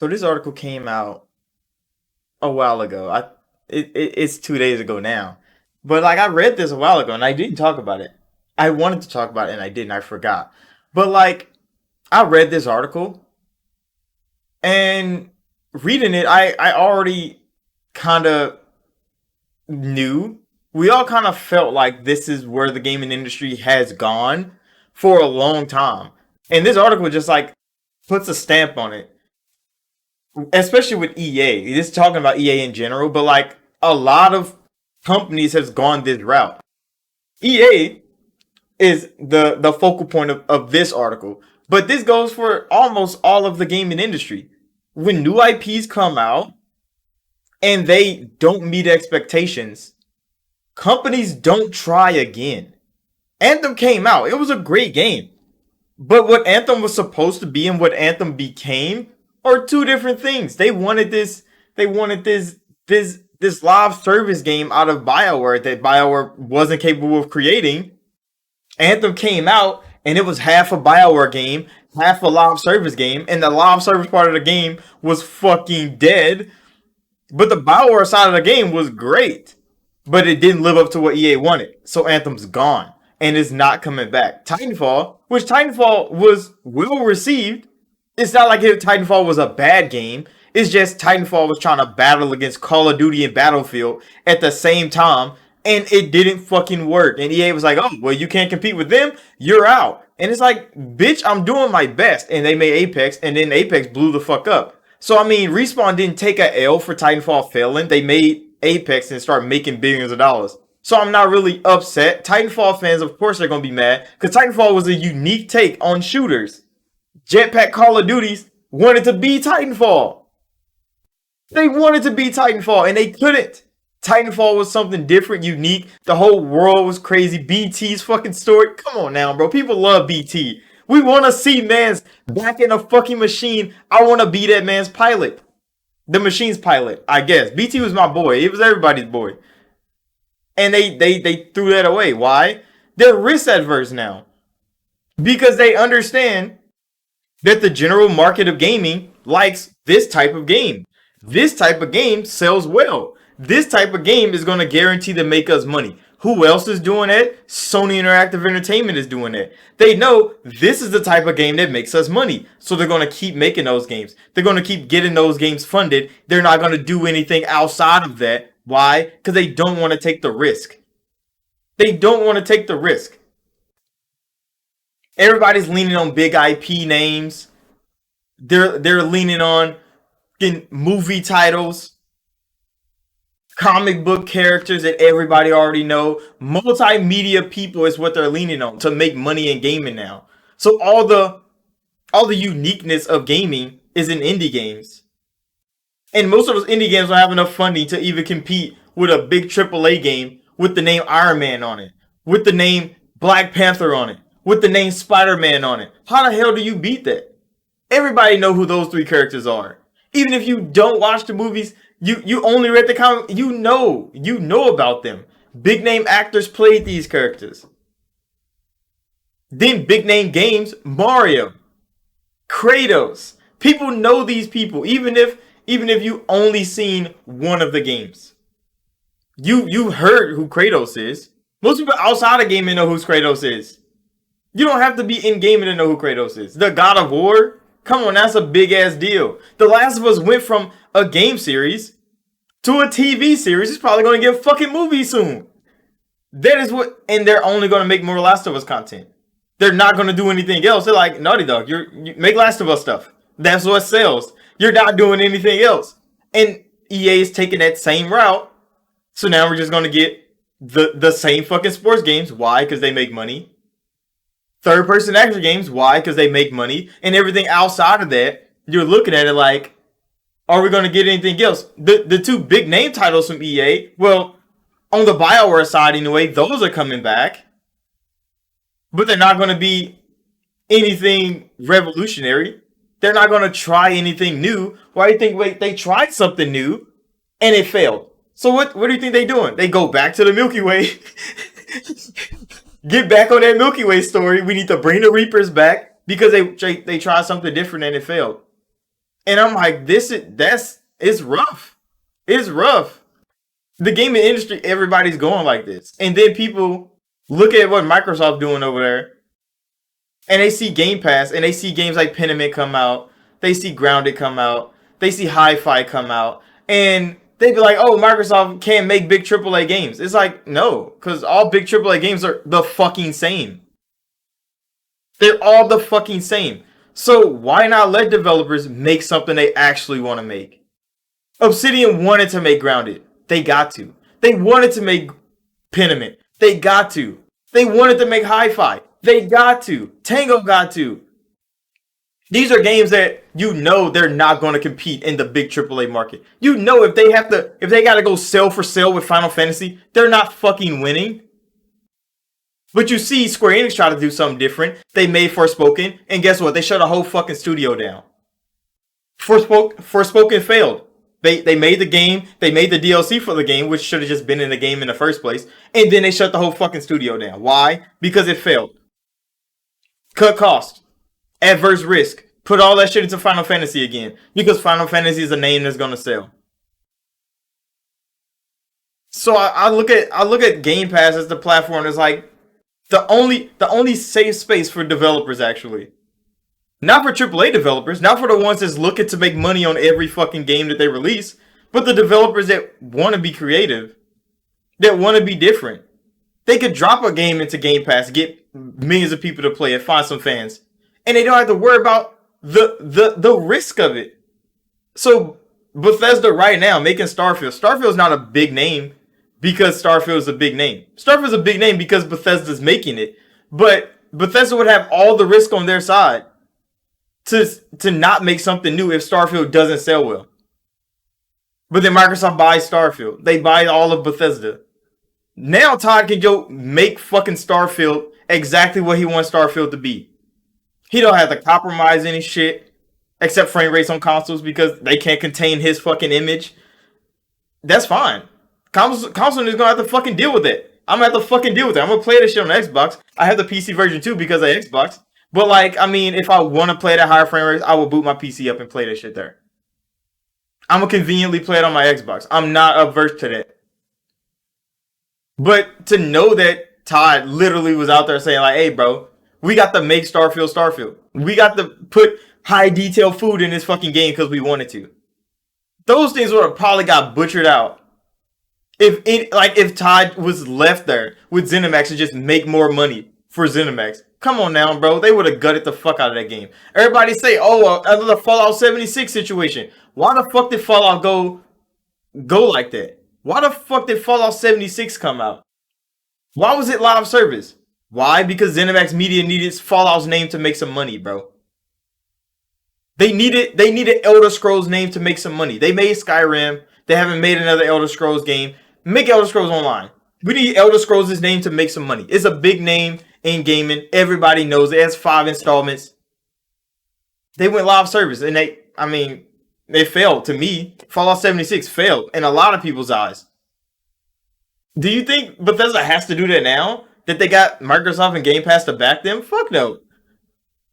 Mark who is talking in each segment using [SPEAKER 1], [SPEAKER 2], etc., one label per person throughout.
[SPEAKER 1] So this article came out a while ago. It's 2 days ago now. But like I read this a while ago and I didn't talk about it. I wanted to talk about it and I didn't. I forgot. But like I read this article and reading it, I already kind of knew. We all kind of felt like this is where the gaming industry has gone for a long time. And this article just like puts a stamp on it, especially with EA. This is talking about EA in general, but like a lot of companies has gone this route. EA is the focal point of this article, but this goes for almost all of the gaming industry. When new IPs come out and they don't meet expectations, companies don't try again. Anthem came out. It was a great game. But what Anthem was supposed to be and what Anthem became are two different things. They wanted this live service game out of BioWare that BioWare wasn't capable of creating. Anthem came out and it was half a BioWare game, half a live service game, and the live service part of the game was fucking dead. But the BioWare side of the game was great. But it didn't live up to what EA wanted. So Anthem's gone and is not coming back. Titanfall, which Titanfall was well received, it's not like Titanfall was a bad game. It's just Titanfall was trying to battle against Call of Duty and Battlefield at the same time, and it didn't fucking work. And EA was like, "Oh, well, you can't compete with them. You're out." And it's like, "Bitch, I'm doing my best." And they made Apex, and then Apex blew the fuck up. So I mean, Respawn didn't take a L for Titanfall failing. They made Apex and start making billions of dollars. So I'm not really upset. Titanfall fans, of course, are gonna be mad because Titanfall was a unique take on shooters. Jetpack Call of Duties wanted to be Titanfall. They wanted to be Titanfall and they couldn't. Titanfall was something different, unique. The whole world was crazy. BT's fucking story. Come on now, bro. People love BT. We want to see man's back in a fucking machine. I want to be that man's pilot. The machine's pilot, I guess. BT was my boy. It was everybody's boy. And they threw that away. Why? They're risk adverse now. Because they understand that the general market of gaming likes this type of game. This type of game sells well. This type of game is going to guarantee to make us money. Who else is doing it? Sony Interactive Entertainment is doing it. They know this is the type of game that makes us money. So they're going to keep making those games. They're going to keep getting those games funded. They're not going to do anything outside of that. Why? Because they don't want to take the risk. They don't want to take the risk. Everybody's leaning on big IP names. They're leaning on movie titles, comic book characters that everybody already know. Multimedia people is what they're leaning on to make money in gaming now. So all the uniqueness of gaming is in indie games. And most of those indie games don't have enough funding to even compete with a big AAA game with the name Iron Man on it, with the name Black Panther on it, with the name Spider-Man on it. How the hell do you beat that? Everybody know who those three characters are. Even if you don't watch the movies, you only read the comic, you know about them. Big name actors played these characters. Then big name games, Mario, Kratos. People know these people, even if you only seen one of the games. You heard who Kratos is. Most people outside of gaming know who Kratos is. You don't have to be in gaming to know who Kratos is. The God of War. Come on, that's a big ass deal. The Last of Us went from a game series to a TV series. It's probably going to get a fucking movie soon. That is what, and they're only going to make more Last of Us content. They're not going to do anything else. They're like, Naughty Dog, you make Last of Us stuff. That's what sells. You're not doing anything else. And EA is taking that same route. So now we're just going to get the same fucking sports games. Why? Because they make money. Third-person action games. Why? Because they make money. And everything outside of that, you're looking at it like, are we going to get anything else? The two big name titles from EA, well, on the BioWare side anyway, those are coming back. But they're not going to be anything revolutionary. They're not going to try anything new. Why do you think, wait, they tried something new and it failed? So what do you think they're doing? They go back to the Milky Way. Get back on that Milky Way story. We need to bring the Reapers back because they tried something different and it failed. And I'm like, it's rough. It's rough. The gaming industry, everybody's going like this. And then people look at what Microsoft doing over there, and they see Game Pass, and they see games like Pentiment come out. They see Grounded come out. They see Hi-Fi come out. And they be like, oh, Microsoft can't make big AAA games. It's like, no, because all big AAA games are the fucking same. They're all the fucking same. So why not let developers make something they actually want to make? Obsidian wanted to make Grounded. They got to. They wanted to make Pentiment. They got to. They wanted to make Hi-Fi. They got to. Tango got to. These are games that you know they're not going to compete in the big AAA market. You know if they got to go sell for sale with Final Fantasy, they're not fucking winning. But you see Square Enix try to do something different. They made Forspoken, and guess what? They shut a whole fucking studio down. Forspoken failed. They made the game, they made the DLC for the game, which should have just been in the game in the first place, and then they shut the whole fucking studio down. Why? Because it failed. Cut cost. Adverse risk. Put all that shit into Final Fantasy again. Because Final Fantasy is a name that's gonna sell. So I look at Game Pass as the platform as like the only safe space for developers actually. Not for AAA developers, not for the ones that's looking to make money on every fucking game that they release, but the developers that want to be creative, that want to be different. They could drop a game into Game Pass, get millions of people to play it, find some fans, and they don't have to worry about the risk of it. So Bethesda right now making Starfield's not a big name because Starfield's a big name. Starfield's a big name because Bethesda's making it, but Bethesda would have all the risk on their side to not make something new if Starfield doesn't sell well. But then Microsoft buys Starfield. They buy all of Bethesda. Now Todd can go make fucking Starfield exactly what he wants Starfield to be. He don't have to compromise any shit except frame rates on consoles because they can't contain his fucking image. That's fine. Console is gonna have to fucking deal with it. I'm gonna have to fucking deal with it. I'm gonna play this shit on Xbox. I have the PC version too because of Xbox. But like, I mean, if I want to play it at higher frame rates, I will boot my PC up and play that shit there. I'm gonna conveniently play it on my Xbox. I'm not averse to that. But to know that Todd literally was out there saying like, hey bro, we got to make Starfield. We got to put high detail food in this fucking game because we wanted to. Those things would have probably got butchered out. If Todd was left there with ZeniMax to just make more money for ZeniMax. Come on now, bro. They would have gutted the fuck out of that game. Everybody say, oh, another Fallout 76 situation. Why the fuck did Fallout go like that? Why the fuck did Fallout 76 come out? Why was it live service? Why? Because ZeniMax Media needed Fallout's name to make some money, bro. They needed Elder Scrolls' name to make some money. They made Skyrim. They haven't made another Elder Scrolls game. Make Elder Scrolls Online. We need Elder Scrolls' name to make some money. It's a big name in gaming. Everybody knows it. It has 5 installments. They went live service and they failed to me. Fallout 76 failed in a lot of people's eyes. Do you think Bethesda has to do that now? That they got Microsoft and Game Pass to back them? Fuck no.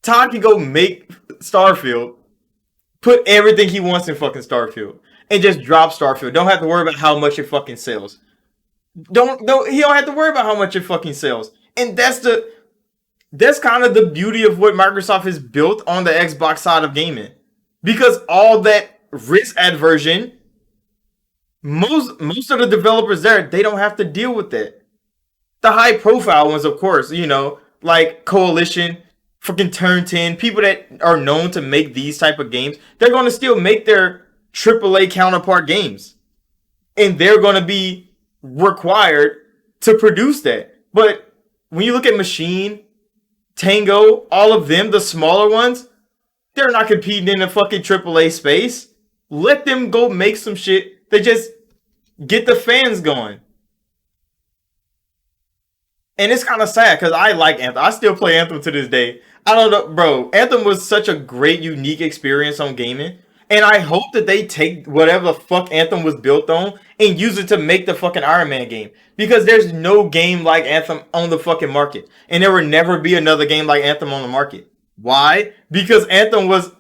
[SPEAKER 1] Todd can go make Starfield, put everything he wants in fucking Starfield, and just drop Starfield. Don't have to worry about how much it fucking sells. He don't have to worry about how much it fucking sells. And that's kind of the beauty of what Microsoft has built on the Xbox side of gaming. Because all that risk aversion, most of the developers there, they don't have to deal with that. The high profile ones, of course, like Coalition, freaking Turn 10, people that are known to make these type of games, they're going to still make their AAA counterpart games. And they're going to be required to produce that. But when you look at Machine, Tango, all of them, the smaller ones, they're not competing in the fucking AAA space. Let them go make some shit that just get the fans going. And it's kind of sad because I like Anthem. I still play Anthem to this day. I don't know, bro. Anthem was such a great, unique experience on gaming. And I hope that they take whatever the fuck Anthem was built on and use it to make the fucking Iron Man game. Because there's no game like Anthem on the fucking market. And there will never be another game like Anthem on the market. Why? Because Anthem was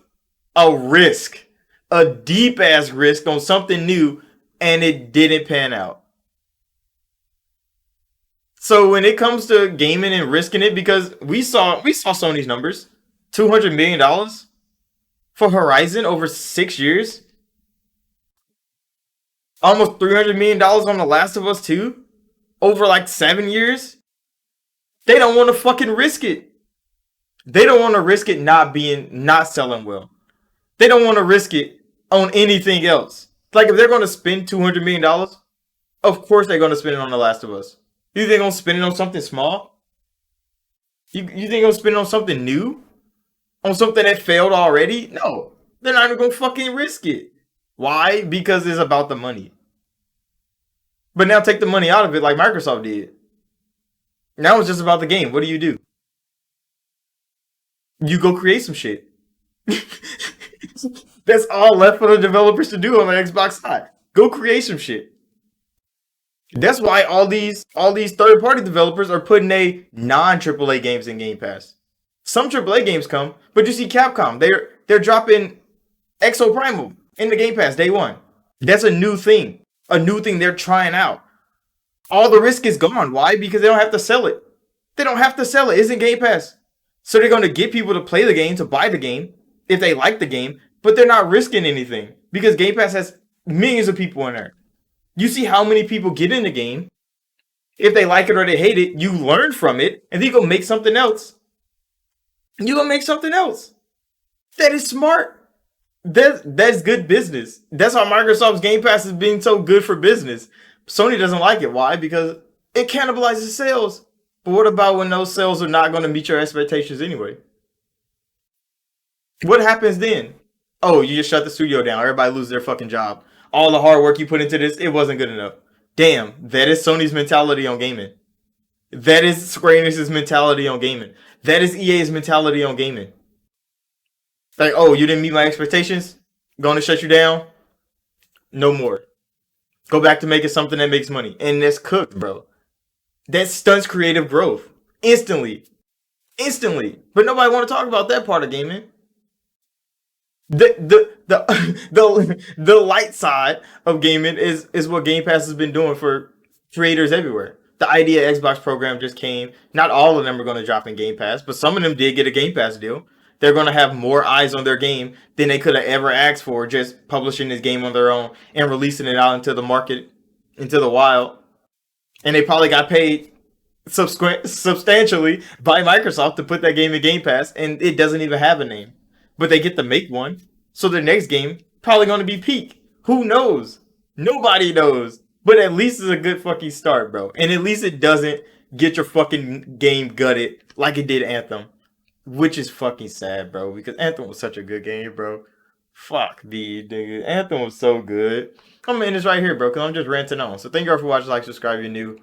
[SPEAKER 1] a risk. a deep ass risk on something new, and it didn't pan out. So when it comes to gaming and risking it, because we saw Sony's numbers, $200 million for Horizon over 6 years, almost $300 million on The Last of Us 2 over like 7 years. They don't want to fucking risk it. They don't want to risk it not selling well. They don't want to risk it on anything else. Like if they're going to spend $200 million, of course they're going to spend it on The Last of Us. You think they're going to spend it on something small? You think they're going to spend it on something new? On something that failed already? No. They're not even going to fucking risk it. Why? Because it's about the money. But now take the money out of it like Microsoft did. Now it's just about the game. What do? You go create some shit. That's all left for the developers to do on the Xbox side. Go create some shit. That's why all these third party developers are putting a non AAA games in Game Pass. Some AAA games come, but you see Capcom, they're dropping Exo Primal in the Game Pass day one. That's a new thing. A new thing they're trying out. All the risk is gone. Why? Because they don't have to sell it. They don't have to sell it. It's in Game Pass. So they're going to get people to play the game, to buy the game, if they like the game, but they're not risking anything because Game Pass has millions of people in there. You see how many people get in the game. If they like it or they hate it, you learn from it, and then you go make something else. You go make something else. That is smart. That's good business. That's how Microsoft's Game Pass is being so good for business. Sony doesn't like it. Why? Because it cannibalizes sales. But what about when those sales are not going to meet your expectations anyway? What happens then? Oh, you just shut the studio down. Everybody loses their fucking job. All the hard work you put into this, it wasn't good enough. Damn, that is Sony's mentality on gaming. That is Square Enix's mentality on gaming. That is EA's mentality on gaming. Like, oh, you didn't meet my expectations? Going to shut you down? No more. Go back to making something that makes money. And that's cooked, bro. That stunts creative growth. Instantly. Instantly. But nobody want to talk about that part of gaming. The light side of gaming is what Game Pass has been doing for creators everywhere. The Idea Xbox program just came. Not all of them are going to drop in Game Pass, but some of them did get a Game Pass deal. They're going to have more eyes on their game than they could have ever asked for just publishing this game on their own and releasing it out into the market, into the wild. And they probably got paid substantially by Microsoft to put that game in Game Pass, and it doesn't even have a name. But they get to make one. So their next game probably going to be Peak. Who knows? Nobody knows. But at least it's a good fucking start, bro. And at least it doesn't get your fucking game gutted like it did Anthem. Which is fucking sad, bro. Because Anthem was such a good game, bro. Fuck, dude. Anthem was so good. I'm gonna end this right here, bro, because I'm just ranting on. So thank you all for watching. Like, subscribe if you're new.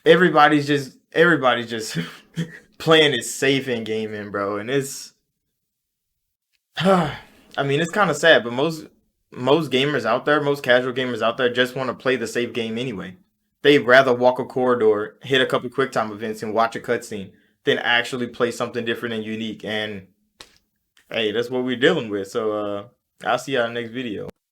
[SPEAKER 1] Everybody's just playing it safe in gaming, bro. And it's I mean, it's kind of sad, but most gamers out there, most casual gamers out there, just want to play the safe game anyway. They'd rather walk a corridor, hit a couple quick time events, and watch a cutscene than actually play something different and unique. And hey, that's what we're dealing with. So I'll see y'all in the next video.